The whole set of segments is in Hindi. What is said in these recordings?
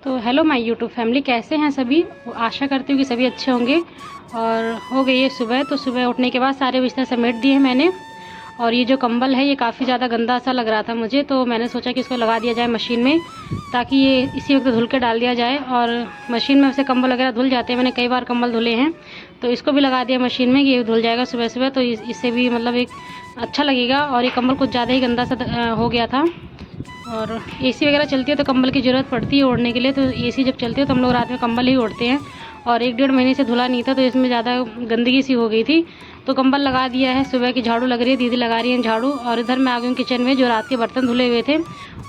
तो हेलो माय यूट्यूब फैमिली, कैसे हैं सभी। आशा करती हूँ कि सभी अच्छे होंगे। और हो गई है सुबह, तो सुबह उठने के बाद सारे बिस्तर समेट दिए हैं मैंने। और ये जो कंबल है ये काफ़ी ज़्यादा गंदा सा लग रहा था मुझे, तो मैंने सोचा कि इसको लगा दिया जाए मशीन में, ताकि ये इसी वक्त धुल के डाल दिया जाए। और मशीन में वैसे कंबल वगैरह धुल जाते हैं, मैंने कई बार कंबल धुले हैं, तो इसको भी लगा दिया मशीन में कि ये धुल जाएगा सुबह सुबह, तो इससे भी मतलब एक अच्छा लगेगा। और ये कंबल कुछ ज़्यादा ही गंदा सा हो गया था। और एसी वगैरह चलती है तो कंबल की ज़रूरत पड़ती है ओढ़ने के लिए, तो एसी जब चलती है तो हम लोग रात में कंबल ही ओढ़ते हैं। और 1-1.5 महीने से धुला नहीं था, तो इसमें ज़्यादा गंदगी सी हो गई थी, तो कंबल लगा दिया है। सुबह की झाड़ू लग रही है, दीदी लगा रही है झाड़ू। और इधर मैं आ गई हूँ किचन में, जो रात के बर्तन धुले हुए थे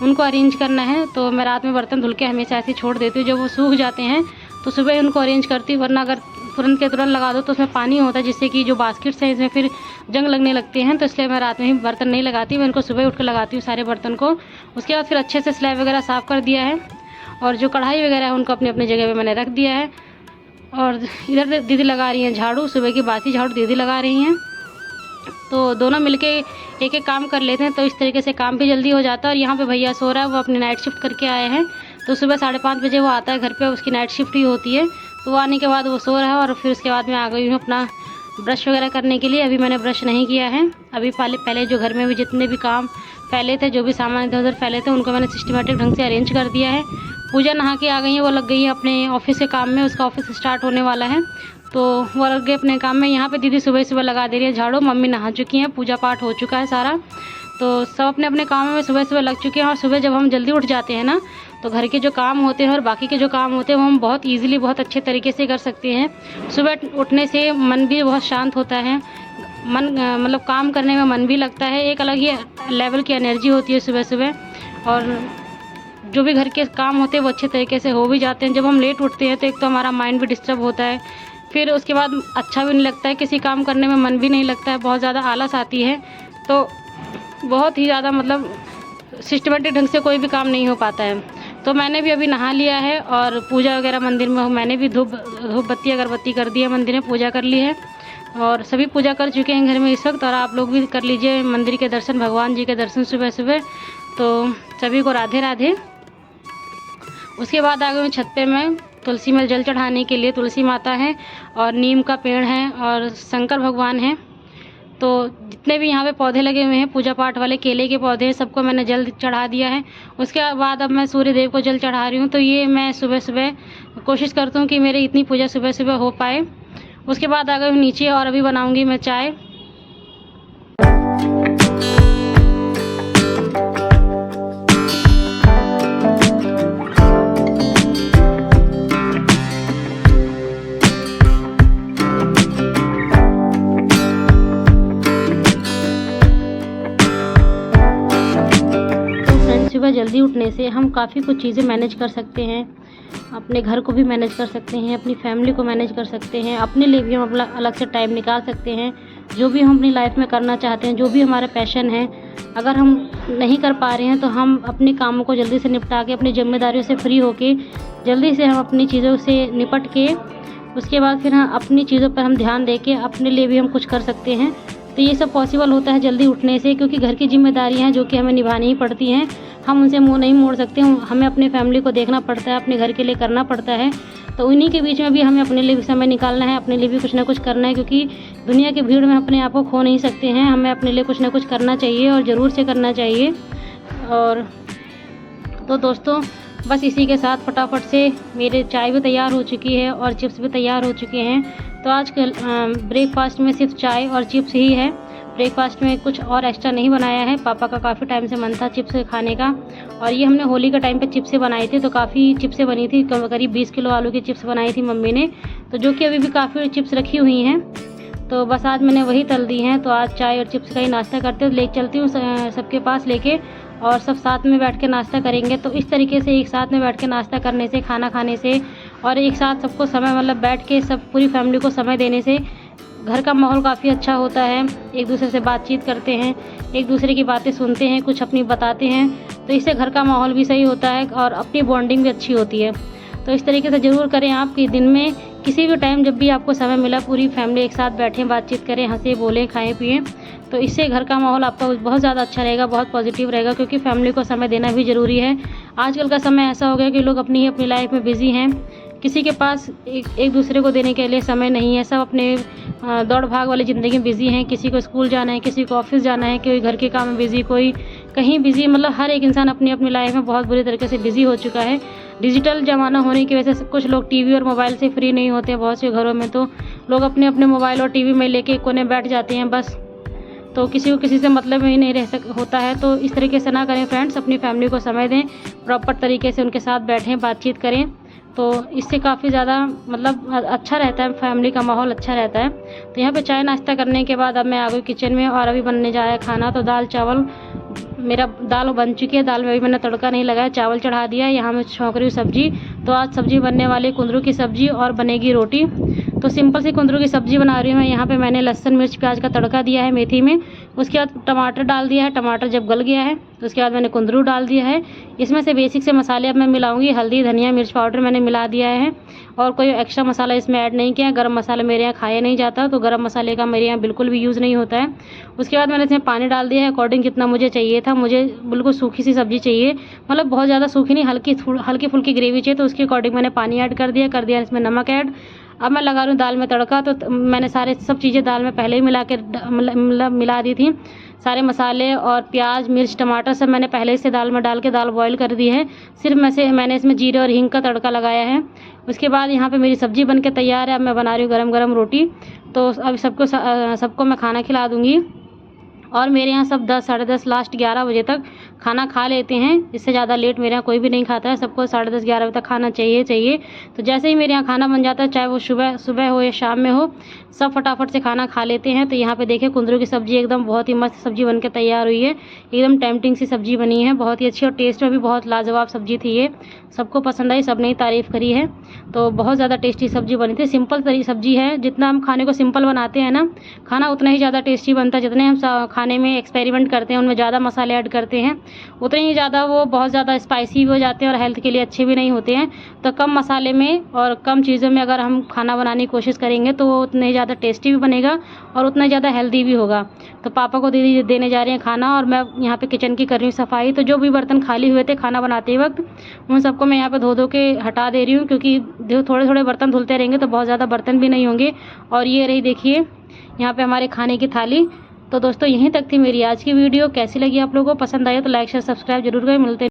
उनको अरेंज करना है। तो मैं रात में बर्तन धुल के हमेशा ऐसे छोड़ देती हूँ, जब वो सूख जाते हैं तो सुबह उनको अरेंज करती हूँ, वरना अगर तुरंत के तुरंत लगा दो तो उसमें पानी होता है, जिससे कि जो बास्केट्स हैं इसमें फिर जंग लगने लगते हैं। तो इसलिए मैं रात में ही बर्तन नहीं लगाती, मैं इनको सुबह उठ कर लगाती हूँ सारे बर्तन को। उसके बाद फिर अच्छे से स्लैब वगैरह साफ़ कर दिया है, और जो कढ़ाई वगैरह है उनको अपनी अपनी जगह पे मैंने रख दिया है। और इधर दीदी लगा रही हैं झाड़ू, सुबह की बासी झाड़ू दीदी लगा रही हैं, तो दोनों मिलके एक एक काम कर लेते हैं, तो इस तरीके से काम भी जल्दी हो जाता है। और यहाँ पे भैया सो रहा है, वो अपनी नाइट शिफ्ट करके आए हैं, तो सुबह 5:30 बजे वो आता है घर पे, उसकी नाइट शिफ्ट ही होती है। तो वो आने के बाद वो सो रहा है, और फिर उसके बाद मैं आ गई हूँ अपना ब्रश वगैरह करने के लिए। अभी मैंने ब्रश नहीं किया है, अभी पहले जो घर में भी जितने भी काम फैले थे, जो भी सामान इधर उधर फैले थे, उनको मैंने सिस्टमेटिक ढंग से अरेंज कर दिया है। पूजा नहा के आ गई है, वो लग गई है अपने ऑफिस के काम में, उसका ऑफिस स्टार्ट होने वाला है, तो वो लग गए अपने काम में। यहाँ पे दीदी सुबह सुबह लगा दे रही है झाड़ू, मम्मी नहा चुकी हैं, पूजा पाठ हो चुका है सारा, तो सब अपने अपने कामों में सुबह सुबह लग चुके हैं। और सुबह जब हम जल्दी उठ जाते हैं ना, तो घर के जो काम होते हैं और बाकी के जो काम होते हैं वो हम बहुत ईजिली बहुत अच्छे तरीके से कर सकते हैं। सुबह उठने से मन भी बहुत शांत होता है, मतलब काम करने में मन भी लगता है, एक अलग ही लेवल की एनर्जी होती है सुबह सुबह। और जो भी घर के काम होते हैं वो अच्छे तरीके से हो भी जाते हैं। जब हम लेट उठते हैं तो एक तो हमारा माइंड भी डिस्टर्ब होता है, फिर उसके बाद अच्छा भी नहीं लगता है, किसी काम करने में मन भी नहीं लगता है, बहुत ज़्यादा आलस आती है, तो बहुत ही ज़्यादा मतलब सिस्टमेटिक ढंग से कोई भी काम नहीं हो पाता है। तो मैंने भी अभी नहा लिया है, और पूजा वगैरह मंदिर में मैंने भी धूप बत्ती अगरबत्ती कर दी है, मंदिर में पूजा कर ली है, और सभी पूजा कर चुके हैं घर में इस वक्त। और आप लोग भी कर लीजिए मंदिर के दर्शन, भगवान जी के दर्शन सुबह सुबह। तो सभी को राधे राधे। उसके बाद आ गई हूँ छत पे मैं तुलसी में जल चढ़ाने के लिए। तुलसी माता है, और नीम का पेड़ है, और शंकर भगवान हैं, तो जितने भी यहाँ पे पौधे लगे हुए हैं पूजा पाठ वाले, केले के पौधे, सबको मैंने जल चढ़ा दिया है। उसके बाद अब मैं सूर्य देव को जल चढ़ा रही हूँ, तो ये मैं सुबह सुबह कोशिश करती हूँ कि मेरी इतनी पूजा सुबह सुबह हो पाए। उसके बाद आ गई हूँ नीचे, और अभी बनाऊँगी मैं चाय। सुबह जल्दी उठने से हम काफ़ी कुछ चीज़ें मैनेज कर सकते हैं, अपने घर को भी मैनेज कर सकते हैं, अपनी फैमिली को मैनेज कर सकते हैं, अपने लिए भी हम अपना अलग से टाइम निकाल सकते हैं। जो भी हम अपनी लाइफ में करना चाहते हैं, जो भी हमारा पैशन है, अगर हम नहीं कर पा रहे हैं तो हम अपने कामों को जल्दी से निपटा के, अपनी जिम्मेदारियों से फ्री होके, जल्दी से हम अपनी चीज़ों से निपट के, उसके बाद फिर हम अपनी चीज़ों पर हम ध्यान दे के अपने लिए भी हम कुछ कर सकते हैं। तो ये सब पॉसिबल होता है जल्दी उठने से, क्योंकि घर की जिम्मेदारियाँ हैं जो कि हमें निभानी ही पड़ती हैं, हम उनसे मुंह नहीं मोड़ सकते, हमें अपनी फैमिली को देखना पड़ता है, अपने घर के लिए करना पड़ता है। तो उन्हीं के बीच में भी हमें अपने लिए भी समय निकालना है, अपने लिए भी कुछ ना कुछ करना है, क्योंकि दुनिया की भीड़ में अपने आप को खो नहीं सकते हैं, हमें अपने लिए कुछ ना कुछ करना चाहिए, और ज़रूर से करना चाहिए। और तो दोस्तों, बस इसी के साथ फटाफट से मेरे चाय भी तैयार हो चुकी है, और चिप्स भी तैयार हो चुके हैं। तो आज कल ब्रेकफास्ट में सिर्फ चाय और चिप्स ही है, ब्रेकफास्ट में कुछ और एक्स्ट्रा नहीं बनाया है। पापा का काफ़ी टाइम से मन था चिप्स खाने का, और ये हमने होली के टाइम पे चिप्सें बनाई थी, तो काफ़ी चिप्सें बनी थी, करीब 20 किलो आलू की चिप्स बनाई थी मम्मी ने, तो जो कि अभी भी काफ़ी चिप्स रखी हुई हैं, तो बस आज मैंने वही तल दी हैं। तो आज चाय और चिप्स का ही नाश्ता करते हुए ले चलती हूँ सबके पास लेके, और सब साथ में बैठ के नाश्ता करेंगे। तो इस तरीके से एक साथ में बैठ के नाश्ता करने से, खाना खाने से, और एक साथ सबको समय मतलब बैठ के सब पूरी फैमिली को समय देने से घर का माहौल काफ़ी अच्छा होता है। एक दूसरे से बातचीत करते हैं, एक दूसरे की बातें सुनते हैं, कुछ अपनी बताते हैं, तो इससे घर का माहौल भी सही होता है, और अपनी बॉन्डिंग भी अच्छी होती है। तो इस तरीके से ज़रूर करें आप कि दिन में किसी भी टाइम जब भी आपको समय मिला, पूरी फैमिली एक साथ बैठें, बातचीत करें, हंसे बोलें, खाएं पिएं। तो इससे घर का माहौल आपका बहुत ज़्यादा अच्छा रहेगा, बहुत पॉजिटिव रहेगा, क्योंकि फैमिली को समय देना भी ज़रूरी है। आजकल का समय ऐसा हो गया कि लोग अपनी अपनी लाइफ में बिज़ी हैं, किसी के पास एक दूसरे को देने के लिए समय नहीं है। सब अपने दौड़ भाग वाली ज़िंदगी में बिज़ी हैं। किसी को स्कूल जाना है, किसी को ऑफिस जाना है, कोई घर के काम में बिज़ी, कोई कहीं बिज़ी, मतलब हर एक इंसान अपनी अपनी लाइफ में बहुत बुरी तरीके से बिज़ी हो चुका है। डिजिटल ज़माना होने की वजह से कुछ लोग टीवी और मोबाइल से फ्री नहीं होते। बहुत से घरों में तो लोग अपने अपने मोबाइल और टीवी में लेके कोने बैठ जाते हैं बस, तो किसी को किसी से मतलब ही नहीं होता है। तो इस तरीके से ना करें फ्रेंड्स, अपनी फैमिली को समय दें, प्रॉपर तरीके से उनके साथ बैठें, बातचीत करें, तो इससे काफ़ी ज़्यादा मतलब अच्छा रहता है, फैमिली का माहौल अच्छा रहता है। तो यहाँ पे चाय नाश्ता करने के बाद अब मैं आ गई किचन में और अभी बनने जा रहा है खाना। तो दाल चावल, मेरा दाल बन चुकी है, दाल में अभी मैंने तड़का नहीं लगाया, चावल चढ़ा दिया। यहाँ मैं छौंक रही हूँ सब्जी। तो आज सब्जी बनने वाली कुंदरू की सब्जी और बनेगी रोटी। तो सिंपल सी कुंदरू की सब्जी बना रही हूँ मैं। यहाँ पे मैंने लहसुन मिर्च प्याज का तड़का दिया है मेथी में, उसके बाद टमाटर डाल दिया है। टमाटर जब गल गया है तो उसके बाद मैंने कुंदरू डाल दिया है। इसमें से बेसिक से मसाले अब मैं मिलाऊंगी। हल्दी, धनिया, मिर्च पाउडर मैंने मिला दिया है और कोई एक्स्ट्रा मसाला इसमें ऐड नहीं किया है। गरम मसाला मेरे यहाँ खाया नहीं जाता, तो गरम मसाले का मेरे यहाँ बिल्कुल भी यूज़ नहीं होता है। उसके बाद मैंने इसमें पानी डाल दिया है अकॉर्डिंग जितना मुझे चाहिए था। मुझे बिल्कुल सूखी सी सब्जी चाहिए, मतलब बहुत ज़्यादा सूखी नहीं, हल्की फुल्की ग्रेवी चाहिए, तो उसके अकॉर्डिंग मैंने पानी ऐड कर दिया इसमें नमक ऐड। अब मैं लगा रही हूँ दाल में तड़का। तो मैंने सारे सब चीज़ें दाल में पहले ही मिला दी थी। सारे मसाले और प्याज, मिर्च, टमाटर सब मैंने पहले से दाल में डाल के दाल बॉईल कर दी है। सिर्फ मैंने इसमें जीरे और हींग का तड़का लगाया है। उसके बाद यहाँ पे मेरी सब्ज़ी बनके तैयार है। अब मैं बना रही हूँ गरम गरम रोटी। तो अब सबको मैं खाना खिला दूँगी। और मेरे यहाँ सब 10, साढ़े 10, लास्ट 11 बजे तक खाना खा लेते हैं। इससे ज़्यादा लेट मेरे यहाँ कोई भी नहीं खाता है। सबको 10:30, 11 बजे तक खाना चाहिए। तो जैसे ही मेरे यहाँ खाना बन जाता है, चाहे वो सुबह हो या शाम में हो, सब फटाफट से खाना खा लेते हैं। तो यहाँ पे देखिए कुंदरू की सब्ज़ी एकदम बहुत ही मस्त सब्ज़ी बन के तैयार हुई है। एकदम टेम्पटिंग सी सब्ज़ी बनी है, बहुत ही अच्छी, और टेस्ट में भी बहुत लाजवाब सब्ज़ी थी ये। सबको पसंद आई, सब ने तारीफ़ करी है। तो बहुत ज़्यादा टेस्टी सब्ज़ी बनी थी। सिंपल सब्ज़ी है, जितना हम खाने को सिंपल बनाते हैं ना, खाना उतना ही ज़्यादा टेस्टी बनता है। जितने हम खाने में एक्सपेरिमेंट करते हैं, उनमें ज़्यादा मसाले ऐड करते हैं, उतने ही ज़्यादा वो बहुत ज़्यादा स्पाइसी भी हो जाते हैं और हेल्थ के लिए अच्छे भी नहीं होते हैं। तो कम मसाले में और कम चीज़ों में अगर हम खाना बनाने की कोशिश करेंगे तो वो उतने ही ज़्यादा टेस्टी भी बनेगा और उतना ही ज़्यादा हेल्दी भी होगा। तो पापा को देने जा रहे हैं खाना, और मैं यहाँ पे किचन की कर रही हूँ सफाई। तो जो भी बर्तन खाली हुए थे खाना बनाते वक्त, उन सबको मैं यहाँ पे धो के हटा दे रही हूँ, क्योंकि थोड़े थोड़े बर्तन धुलते रहेंगे तो बहुत ज़्यादा बर्तन भी नहीं होंगे। और ये रही देखिए यहाँ पे हमारे खाने की थाली। तो दोस्तों यहीं तक थी मेरी आज की वीडियो। कैसी लगी आप लोगों को, पसंद आया तो लाइक शेयर सब्सक्राइब जरूर करें। मिलते